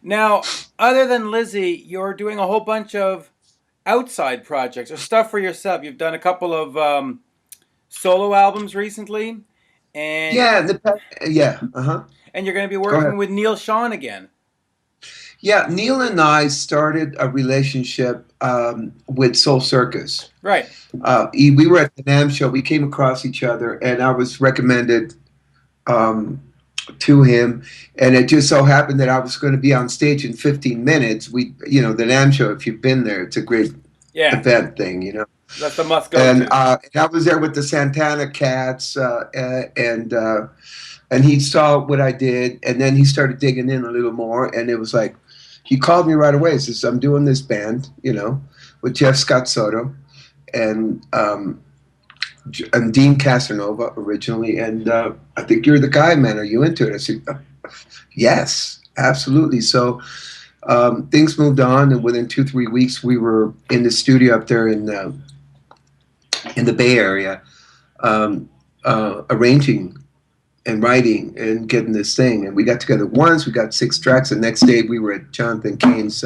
Now, other than Lizzie, you're doing a whole bunch of outside projects or stuff for yourself. You've done a couple of solo albums recently, and Yeah, yeah, and you're going to be Go ahead. working with Neal Schon again. Yeah, Neil and I started a relationship with Soul Circus. Right. We were at the NAM show. We came across each other, and I was recommended um, to him. And it just so happened that I was going to be on stage in 15 minutes. The NAM show, if you've been there, it's a great Yeah, event thing. that's the must go And to. I was there with the Santana Cats, and he saw what I did, and then he started digging in a little more, and it was like he called me right away. He says, "I'm doing this band, with Jeff Scott Soto and Dean Casanova originally, and I think you're the guy, man. Are you into it?" I said, "Yes, absolutely." So things moved on, and within 2 3 weeks, we were in the studio up there in the Bay Area, arranging and writing and getting this thing. And we got together once. We got 6 tracks. The next day, we were at Jonathan Kane's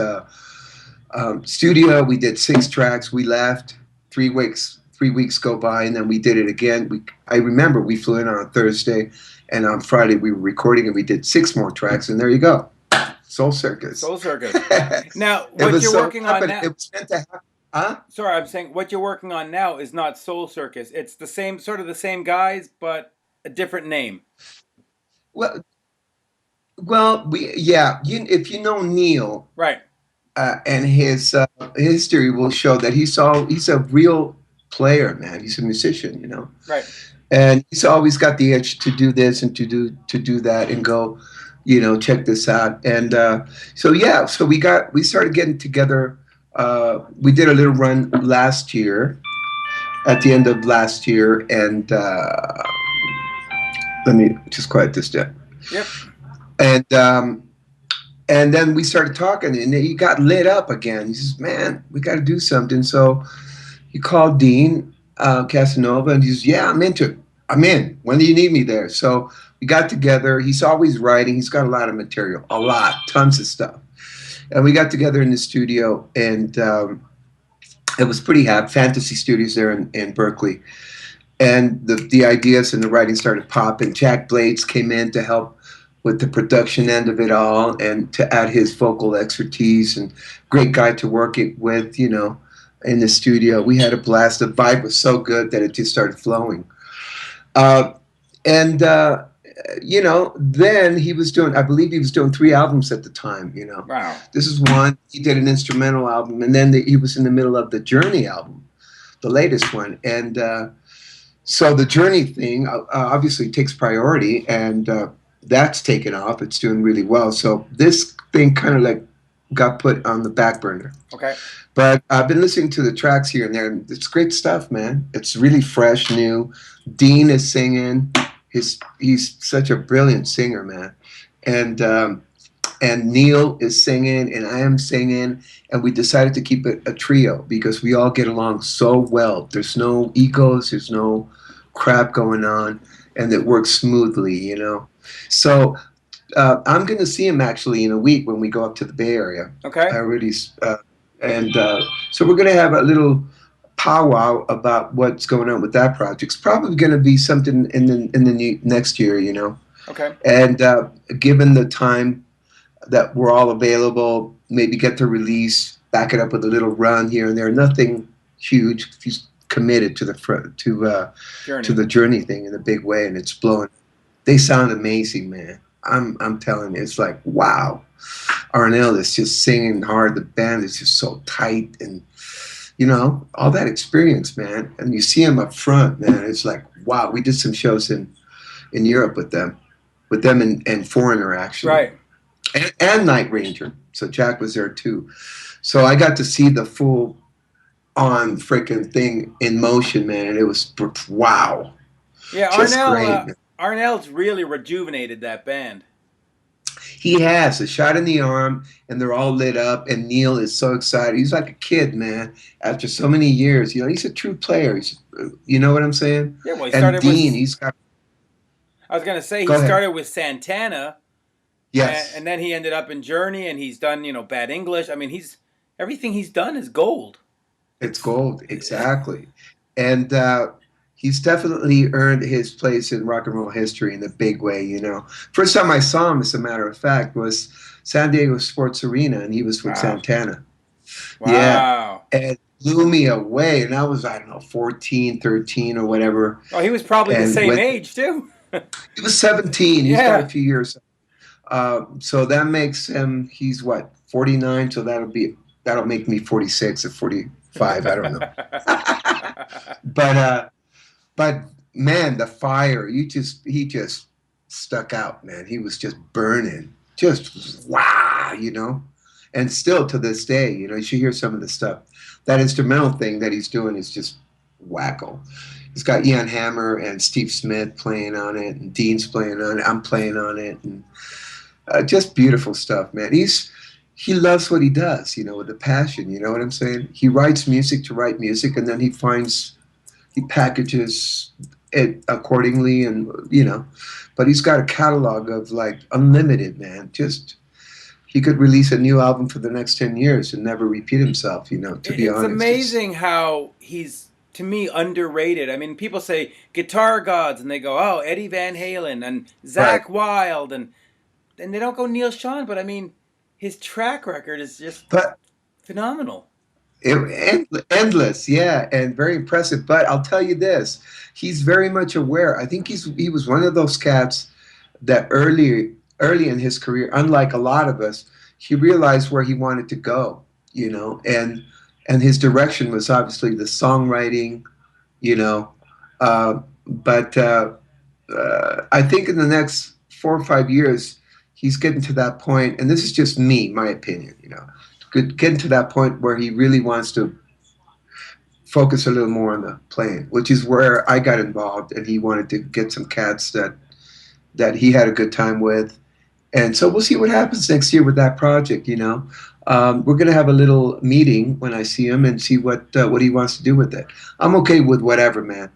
studio. We did 6 tracks. We left. 3 weeks. 3 weeks go by, and then we did it again. I remember we flew in on a Thursday, and on Friday we were recording, and we did 6 more tracks. And there you go, Soul Circus. Soul Circus. Now, It what was you're so working on happening. now? It was meant to happen. Huh? Sorry, I'm saying what you're working on now is not Soul Circus. It's the same, sort of the same guys, but a different name. Well, well, yeah. If you know Neil, Right. and his history will show that he's a real player, man. He's a musician. Right. And he's always got the itch to do this and to do that and go, check this out. And so yeah, so we started getting together. We did a little run last year, at the end of last year, and let me just quiet this down. Yep. And and then we started talking, and he got lit up again. He says, "Man, we got to do something." So he called Dean Casanova, and he says, "Yeah, I'm into it. I'm in. When do you need me there?" So we got together. He's always writing. He's got a lot of material, tons of stuff. And we got together in the studio, and it was pretty happy. Fantasy Studios there in Berkeley. And the ideas and the writing started popping. Jack Blades came in to help with the production end of it all and to add his vocal expertise, and great guy to work it with, in the studio. We had a blast. The vibe was so good that it just started flowing. Uh, and then I believe he was doing 3 albums at the time. Wow. This is one. He did an instrumental album, and then he was in the middle of the Journey album, the latest one. And so the Journey thing obviously takes priority, and that's taken off. It's doing really well. So this thing kind of like got put on the back burner. Okay. But I've been listening to the tracks here and there, and it's great stuff, man. It's really fresh, new. Dean is singing. He's such a brilliant singer, man. And Neal is singing, and I am singing, and we decided to keep it a trio because we all get along so well. There's no egos, there's no crap going on, and it works smoothly. So I'm going to see him actually in a week when we go up to the Bay Area. Okay. I already, and so we're going to have a little powwow about what's going on with that project. It's probably going to be something in the next year. Okay. And given the time that we're all available, maybe get the release, back it up with a little run here and there. Nothing huge. He's committed to to Journey. the Journey thing in a big way, and it's blowing. They sound amazing, man. I'm telling you, it's like wow. Arnell is just singing hard. The band is just so tight, and all that experience, man. And you see him up front, man. It's like wow. We did some shows in Europe with them and Foreigner actually, Right. and Night Ranger. So Jack was there too. So I got to see the full on freaking thing in motion, man. And it was wow, Yeah, just great. Arnell's really rejuvenated that band. He has a shot in the arm, and they're all lit up. And Neal is so excited. He's like a kid, man. After so many years, he's a true player. You know what I'm saying? Yeah, well, he And started with. Dean, he's got. I was gonna say he Go ahead. started with Santana, Yes, and then he ended up in Journey, and he's done Bad English. I mean, he's everything he's done is gold. it's It's gold, exactly. And he's definitely earned his place in rock and roll history in a big way, you know. First time I saw him, as a matter of fact, was San Diego Sports Arena, and he was with wow, Santana. Yeah. wow. And it blew me away. And I was, I don't know, 14, 13 or whatever. Oh, he was probably the And same when age too. he was 17, he's got a Yeah. few years. So that makes him, he's what, 49? So that'll make me 46 or 45. I don't know. But, uh, but man, the fire, he just stuck out, man. He was just burning, just wow, you know. And still to this day, you know, you should hear some of the stuff. That instrumental thing that he's doing is just wacko. He's got Ian Hammer and Steve Smith playing on it, and Dean's playing on it. I'm playing on it, and just beautiful stuff, man. He loves what he does, you know, with a passion. You know what I'm saying? He writes music to write music, and then he packages it accordingly, and you know. But he's got a catalog of like unlimited, man. Just he could release a new album for the next 10 years and never repeat himself. You know, to be It's honest, it's amazing how he's to me underrated. I mean, people say guitar gods, and they go, "Oh, Eddie Van Halen and right. Zach Wild," and they don't go Neil Schon. But I mean, his track record is just But phenomenal. endless, yeah, and very impressive. But I'll tell you this: he's very much aware. I think he was one of those cats that early in his career, unlike a lot of us, he realized where he wanted to go. You know, and his direction was obviously the songwriting. You know, but I think in the next 4 or 5 years, he's getting to that point, and this is just me, my opinion. You know, getting to that point where he really wants to focus a little more on the playing, which is where I got involved, and he wanted to get some cats that he had a good time with, and so we'll see what happens next year with that project. You know, we're gonna have a little meeting when I see him and see what he wants to do with it. I'm okay with whatever, man.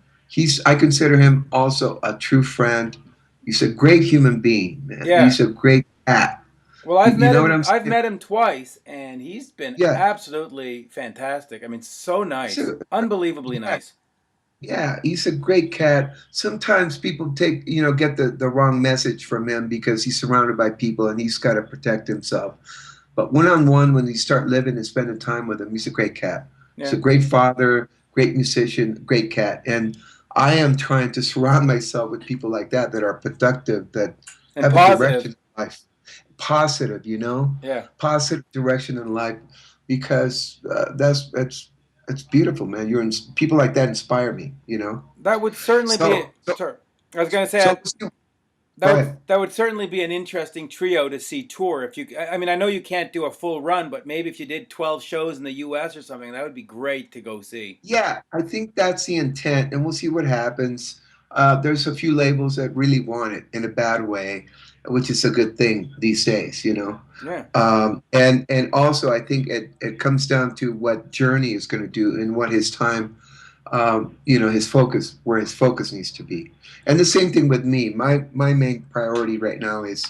I consider him also a true friend. He's a great human being, man. Yeah. He's a great cat. Well, You know what I'm I've saying? met him twice, and he's been Yeah. absolutely fantastic. I mean, so He's nice, a, unbelievably yeah, nice. yeah, he's a great cat. Sometimes people get the wrong message from him because he's surrounded by people and he's got to protect himself. But one on one, when you start living and spending time with him, he's a great cat. He's a Yeah, great father, great musician, great cat. And I am trying to surround myself with people like that are productive, that and have a positive. direction in life, positive, you know, Yeah, positive direction in life, because it's beautiful, man. People like that inspire me, you know. that would certainly be. So so Sorry, I was gonna say so go ahead. that would certainly be an interesting trio to see tour. If you, I mean, I know you can't do a full run, but maybe if you did 12 shows in the U.S. or something, that would be great to go see. Yeah, I think that's the intent, and we'll see what happens. There's a few labels that really want it in a bad way, which is a good thing these days, you know. Yeah, And also, I think it comes down to what Journey is going to do and what his time, his focus, where his focus needs to be. And the same thing with me. My main priority right now is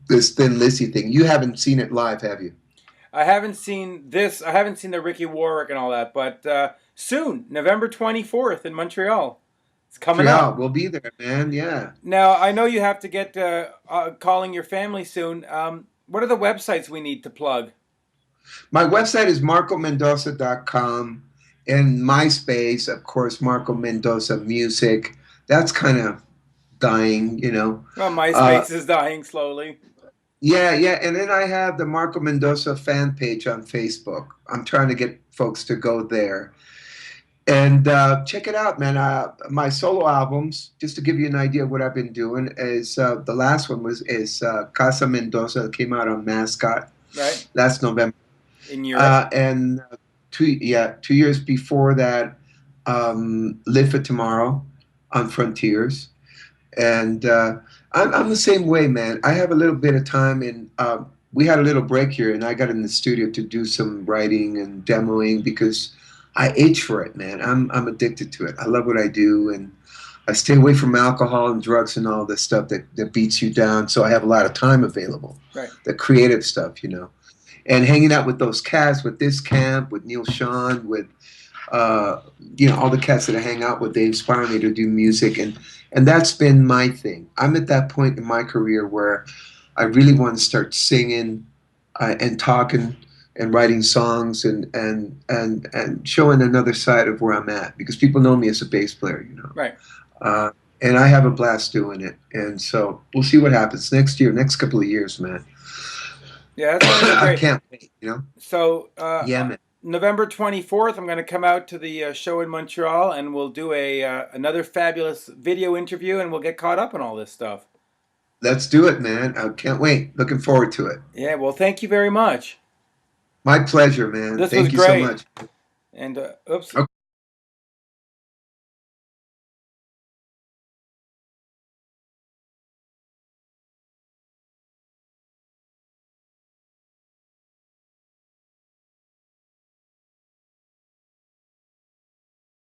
this Thin Lizzy thing. You haven't seen it live, have you? I haven't seen this. I haven't seen the Ricky Warwick and all that, but soon, November 24th in Montreal, it's coming Montreal, up. we'll be there, man. Yeah. Now I know you have to get calling your family soon. What are the websites we need to plug? My website is marcomendoza.com, and MySpace, of course, Marco Mendoza Music. That's kind of dying, you know. Well, Uh, MySpace is dying slowly. yeah, yeah. And then I have the Marco Mendoza fan page on Facebook. I'm trying to get folks to go there. And check it out, man. My solo albums, just to give you an idea of what I've been doing, is the last one is Casa Mendoza, that came out on Mascot Right? last November. In Europe. And 2 years before that, Live for Tomorrow on Frontiers. And I'm the same way, man. I have a little bit of time, and we had a little break here, and I got in the studio to do some writing and demoing because I itch for it, man. I'm addicted to it. I love what I do, and I stay away from alcohol and drugs and all this stuff that beats you down. So I have a lot of time available, Right. the creative stuff, and hanging out with those cats, with this camp, with Neal, Schon, with uh, all the cats that I hang out with. They inspire me to do music, and that's been my thing. I'm at that point in my career where I really want to start singing and talking and writing songs and showing another side of where I'm at because people know me as a bass player. Right. Uh, and I have a blast doing it. And so we'll see what happens next year, next couple of years, man. Yeah, that sounds I great. can't wait. So, Yeah, man. November 24th, I'm going to come out to the show in Montreal, and we'll do a another fabulous video interview, and we'll get caught up on all this stuff. Let's do it, man. I can't wait. Looking forward to it. Yeah, well, thank you very much. My pleasure, man. This was Thank you so great. much. And oops. Okay.